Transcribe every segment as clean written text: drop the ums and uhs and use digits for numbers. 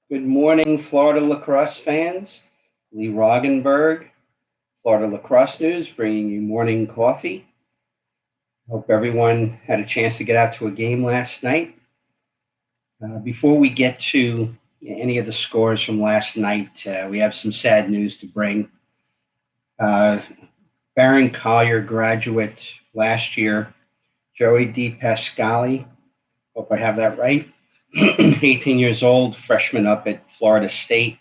Good morning, Florida lacrosse fans. Lee Roggenberg, Florida Lacrosse News, bringing you morning coffee. Hope everyone had a chance to get out to a game last night. Before we get to any of the scores from last night, we have some sad news to bring. Barron Collier graduate last year, Joey DePascali, hope I have that right, 18 years old, freshman up at Florida State.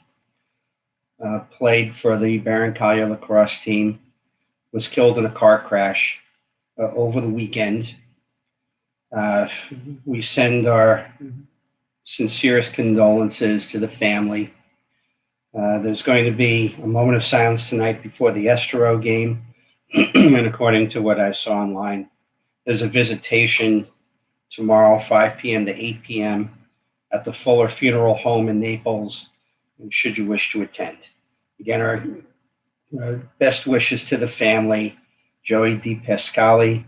Played for the Barron Collier lacrosse team, was killed in a car crash over the weekend. Uh, we send our sincerest condolences to the family. There's going to be a moment of silence tonight before the Estero game. And according to what I saw online, there's a visitation tomorrow, 5 p.m. to 8 p.m. at the Fuller Funeral Home in Naples, should you wish to attend. Again, our best wishes to the family. Joey DePascali,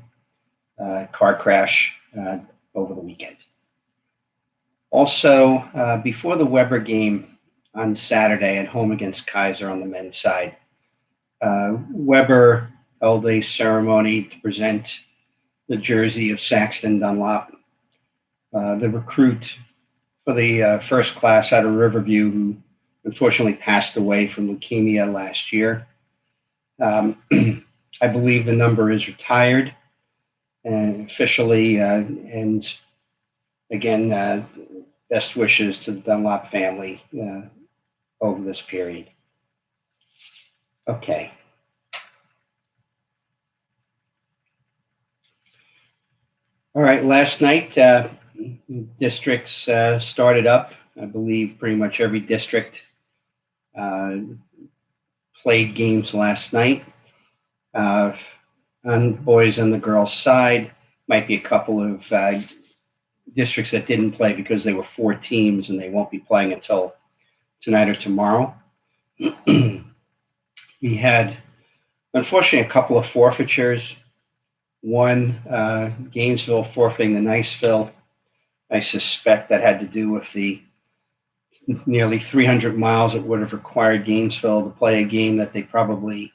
car crash over the weekend. Also, before the Weber game on Saturday at home against Kaiser on the men's side, Weber held a ceremony to present the jersey of Saxton Dunlop, the recruit for the first class out of Riverview, who unfortunately passed away from leukemia last year. I believe the number is retired officially. And again, best wishes to the Dunlop family over this period. Okay. All right. Last night, districts started up. I believe pretty much every district played games last night. On boys and the girls' side, might be a couple of districts that didn't play because they were 4 teams and they won't be playing until tonight or tomorrow. We had, unfortunately, a couple of forfeitures. One, Gainesville forfeiting to Niceville. I suspect that had to do with the nearly 300 miles it would have required Gainesville to play a game that they probably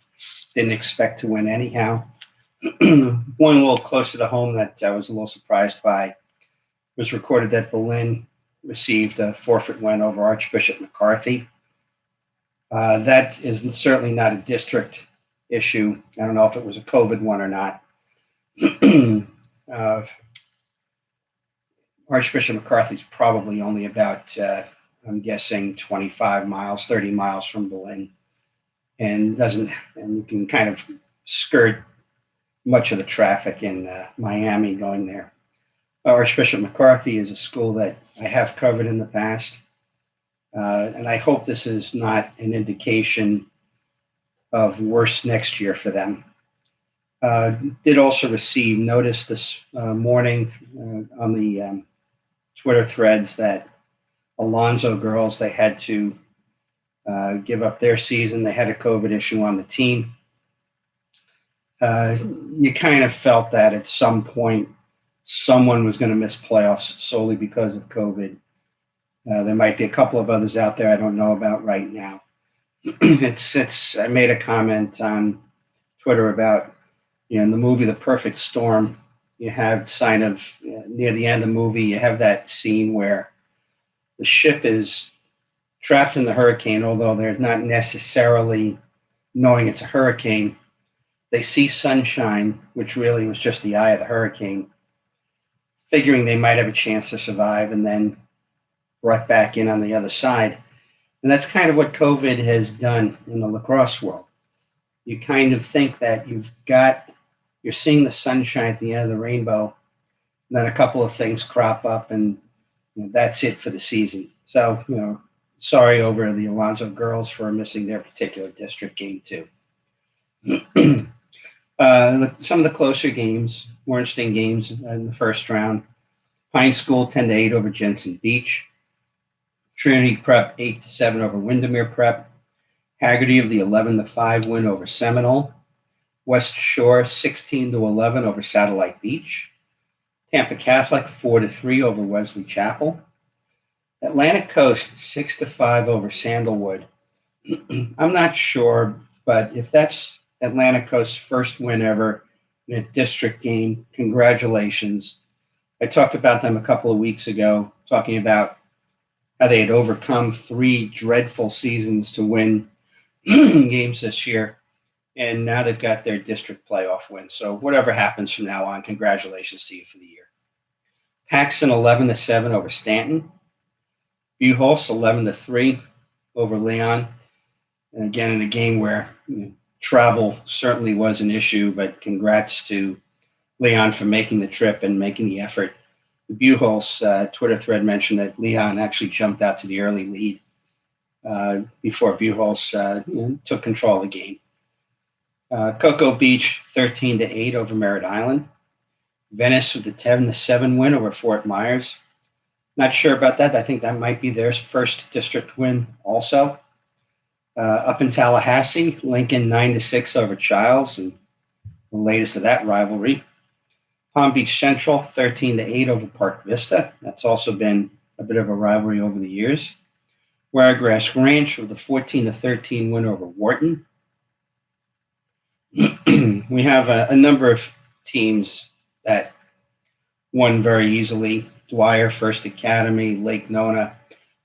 didn't expect to win anyhow. One a little closer to home that I was a little surprised by. It was recorded that Berlin received a forfeit win over Archbishop McCarthy. That is certainly not a district issue. I don't know if it was a COVID one or not. Archbishop McCarthy is probably only about, I'm guessing, 25 miles, 30 miles from Berlin, and you can kind of skirt much of the traffic in Miami going there. Archbishop McCarthy is a school that I have covered in the past, and I hope this is not an indication of worse next year for them. Did also receive notice this morning on the Twitter threads that Alonzo girls, they had to give up their season. They had a COVID issue on the team. You kind of felt that at some point someone was going to miss playoffs solely because of COVID. There might be a couple of others out there I don't know about right now. I made a comment on Twitter about, in the movie The Perfect Storm, you have near the end of the movie, you have that scene where the ship is trapped in the hurricane, although they're not necessarily knowing it's a hurricane. They see sunshine, which really was just the eye of the hurricane, figuring they might have a chance to survive, and then brought back in on the other side. And that's kind of what COVID has done in the lacrosse world. You kind of think that you're seeing the sunshine at the end of the rainbow, and then a couple of things crop up, and that's it for the season. So, sorry over the Alonzo girls for missing their particular district game too. Some of the closer games, Warrenstein games in the first round. Pine School 10-8 over Jensen Beach. Trinity Prep 8-7 over Windermere Prep. Haggerty of the 11-5 win over Seminole. West Shore 16-11 over Satellite Beach. Tampa Catholic 4-3 over Wesley Chapel. Atlantic Coast 6-5 over Sandalwood. I'm not sure, but if that's Atlantic Coast's first win ever in a district game, congratulations. I talked about them a couple of weeks ago, talking about how they had overcome 3 dreadful seasons to win games this year, and now they've got their district playoff win. So whatever happens from now on, congratulations to you for the year. Paxton 11-7 over Stanton. Buchholz 11-3 over Leon. And again, in a game where travel certainly was an issue, but congrats to Leon for making the trip and making the effort. The Buchholz Twitter thread mentioned that Leon actually jumped out to the early lead before Buchholz took control of the game. Cocoa Beach 13-8 over Merritt Island. Venice with the 10-7 win over Fort Myers. Not sure about that. I think that might be their first district win also. Up in Tallahassee, Lincoln 9-6 over Childs, and the latest of that rivalry. Palm Beach Central 13-8 over Park Vista. That's also been a bit of a rivalry over the years. Wiregrass Ranch with a 14-13 win over Wharton. We have a number of teams that won very easily. Dwyer, First Academy, Lake Nona,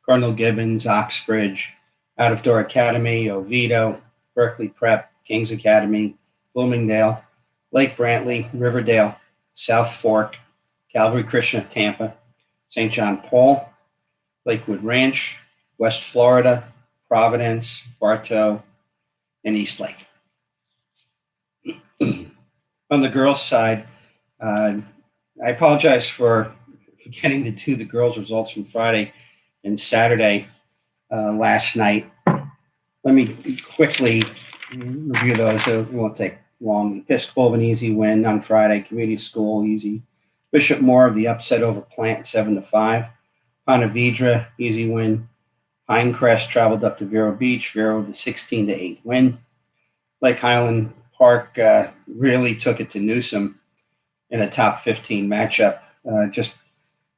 Cardinal Gibbons, Oxbridge, Out of Door Academy, Oviedo, Berkeley Prep, Kings Academy, Bloomingdale, Lake Brantley, Riverdale, South Fork, Calvary Christian of Tampa, St. John Paul, Lakewood Ranch, West Florida, Providence, Bartow, and East Lake. On the girls' side, I apologize for forgetting to do the girls' results from Friday and Saturday last night. Let me quickly review those. It won't take long. Episcopal, an easy win on Friday. Community School, easy. Bishop Moore, the upset over Plant, 7-5. Ponte Vedra, easy win. Pinecrest traveled up to Vero Beach. Vero with the 16-8 win. Lake Highland Park really took it to Newsom in a top 15 matchup, just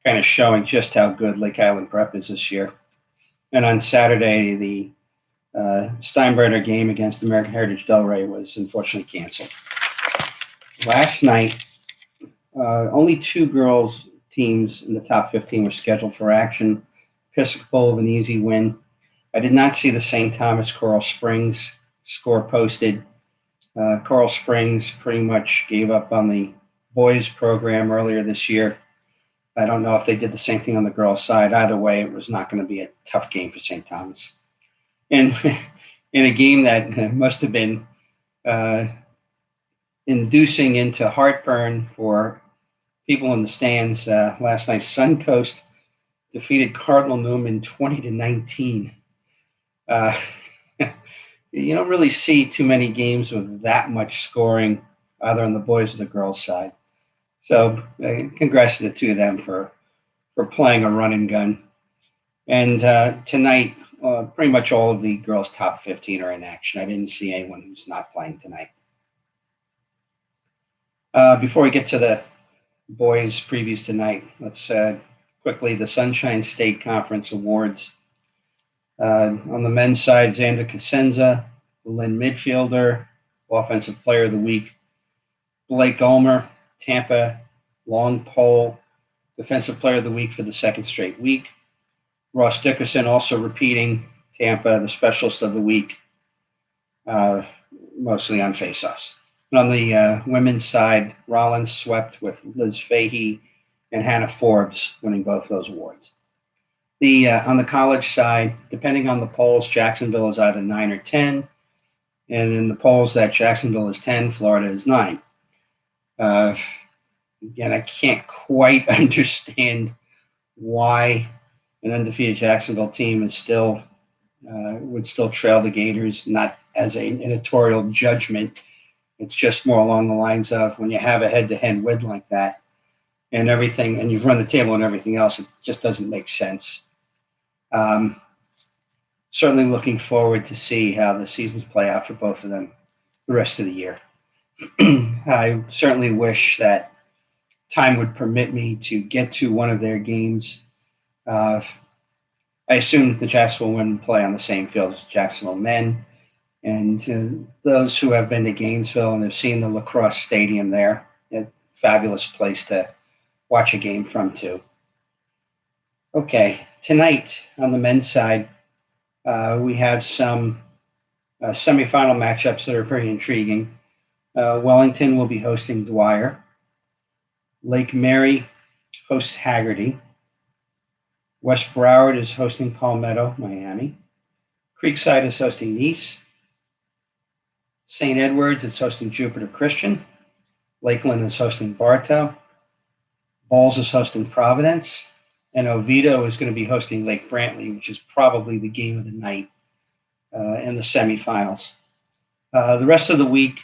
kind of showing just how good Lake Highland Prep is this year. And on Saturday, the Steinbrenner game against American Heritage Delray was unfortunately canceled. Last night, only 2 girls teams in the top 15 were scheduled for action. Episcopal of an easy win. I did not see the St. Thomas Coral Springs score posted. Coral Springs pretty much gave up on the boys program earlier this year. I don't know if they did the same thing on the girls' side. Either way, it was not going to be a tough game for St. Thomas. And in a game that must have been inducing into heartburn for people in the stands last night, Suncoast defeated Cardinal Newman 20-19. You don't really see too many games with that much scoring, either on the boys or the girls' side. So congrats to the two of them for playing a run and gun. And tonight, pretty much all of the girls' top 15 are in action. I didn't see anyone who's not playing tonight. Before we get to the boys' previews tonight, let's quickly, the Sunshine State Conference Awards. On the men's side, Xander Cosenza, the Lynn midfielder, Offensive Player of the Week. Blake Ulmer, Tampa, long pole, Defensive Player of the Week for the second straight week. Ross Dickerson also repeating, Tampa, the Specialist of the Week, mostly on faceoffs. And on the women's side, Rollins swept with Liz Fahey and Hannah Forbes winning both those awards. On the college side, depending on the polls, Jacksonville is either 9 or 10. And in the polls that Jacksonville is 10, Florida is 9. Again, I can't quite understand why an undefeated Jacksonville team is still would still trail the Gators, not as an editorial judgment. It's just more along the lines of when you have a head-to-head win like that and everything, and you've run the table and everything else, it just doesn't make sense. Certainly looking forward to see how the seasons play out for both of them the rest of the year. I certainly wish that time would permit me to get to one of their games I assume the Jacksonville women play on the same field as the Jacksonville men. And those who have been to Gainesville and have seen the lacrosse stadium there, a fabulous place to watch a game from too. Okay, tonight on the men's side, we have some semifinal matchups that are pretty intriguing. Wellington will be hosting Dwyer. Lake Mary hosts Haggerty. West Broward is hosting Palmetto, Miami. Creekside is hosting Nice. St. Edwards is hosting Jupiter Christian. Lakeland is hosting Bartow. Bowles is hosting Providence. And Oviedo is going to be hosting Lake Brantley, which is probably the game of the night in the semifinals. The rest of the week,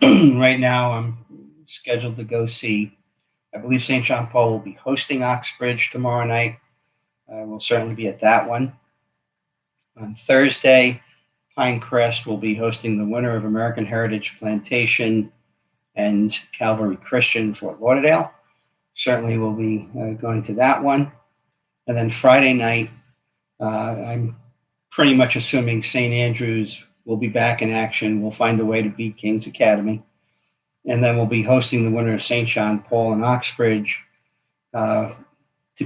right now, I'm scheduled to go see, I believe St. John Paul will be hosting Oxbridge tomorrow night. We'll certainly be at that one. On Thursday, Pinecrest will be hosting the winner of American Heritage Plantation and Calvary Christian Fort Lauderdale. Certainly we'll be going to that one. And then Friday night, I'm pretty much assuming St. Andrews will be back in action. We'll find a way to beat King's Academy. And then we'll be hosting the winner of St. John Paul and Oxbridge. To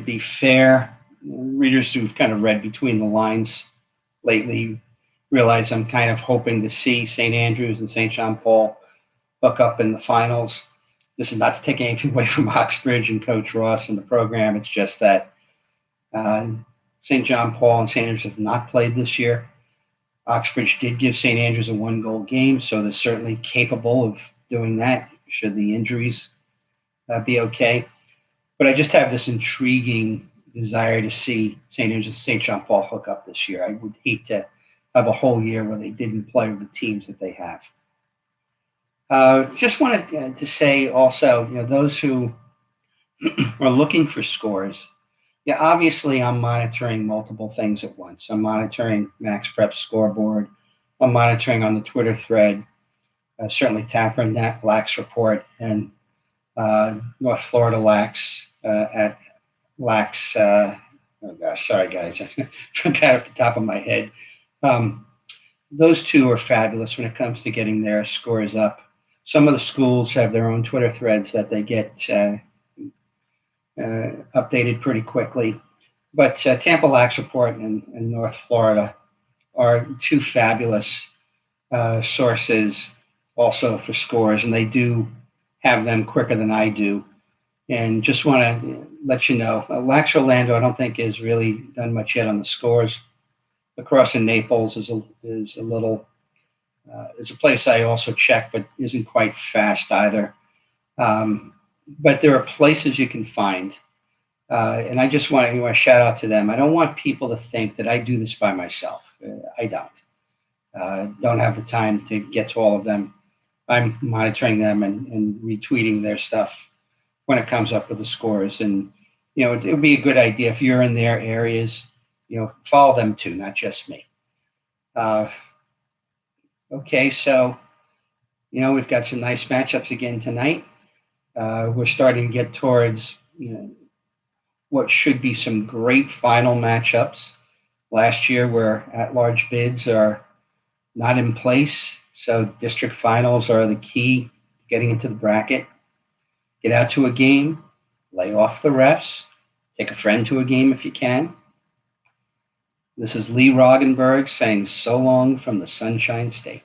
be fair, readers who've kind of read between the lines lately realize I'm kind of hoping to see St. Andrews and St. John Paul hook up in the finals. This is not to take anything away from Oxbridge and Coach Ross and the program. It's just that St. John Paul and St. Andrews have not played this year. Oxbridge did give St. Andrews a 1-goal game, so they're certainly capable of doing that should the injuries be okay. But I just have this intriguing desire to see St. Andrews and St. John Paul hook up this year. I would hate to have a whole year where they didn't play with the teams that they have. Just wanted to say also, those who are looking for scores, obviously I'm monitoring multiple things at once. I'm monitoring Max Prep's scoreboard. I'm monitoring on the Twitter thread, certainly Tapper and Lax report, and North Florida Lax at Lax. Oh gosh, sorry guys, I forgot off the top of my head. Those two are fabulous when it comes to getting their scores up. Some of the schools have their own Twitter threads that they get updated pretty quickly. But Tampa Lax Report and North Florida are two fabulous sources also for scores, and they do have them quicker than I do. And just want to let you know, Lax Orlando, I don't think has really done much yet on the scores. Lacrosse in Naples is a little, it's a place I also check, but isn't quite fast either. But there are places you can find. And I just want to shout out to them. I don't want people to think that I do this by myself. I don't have the time to get to all of them. I'm monitoring them and retweeting their stuff when it comes up with the scores. And, it would be a good idea if you're in their areas, follow them too, not just me. Okay, so, we've got some nice matchups again tonight. We're starting to get towards, what should be some great final matchups. Last year, where at-large bids are not in place, so district finals are the key to getting into the bracket. Get out to a game, lay off the refs, take a friend to a game if you can. This is Lee Roggenberg saying so long from the Sunshine State.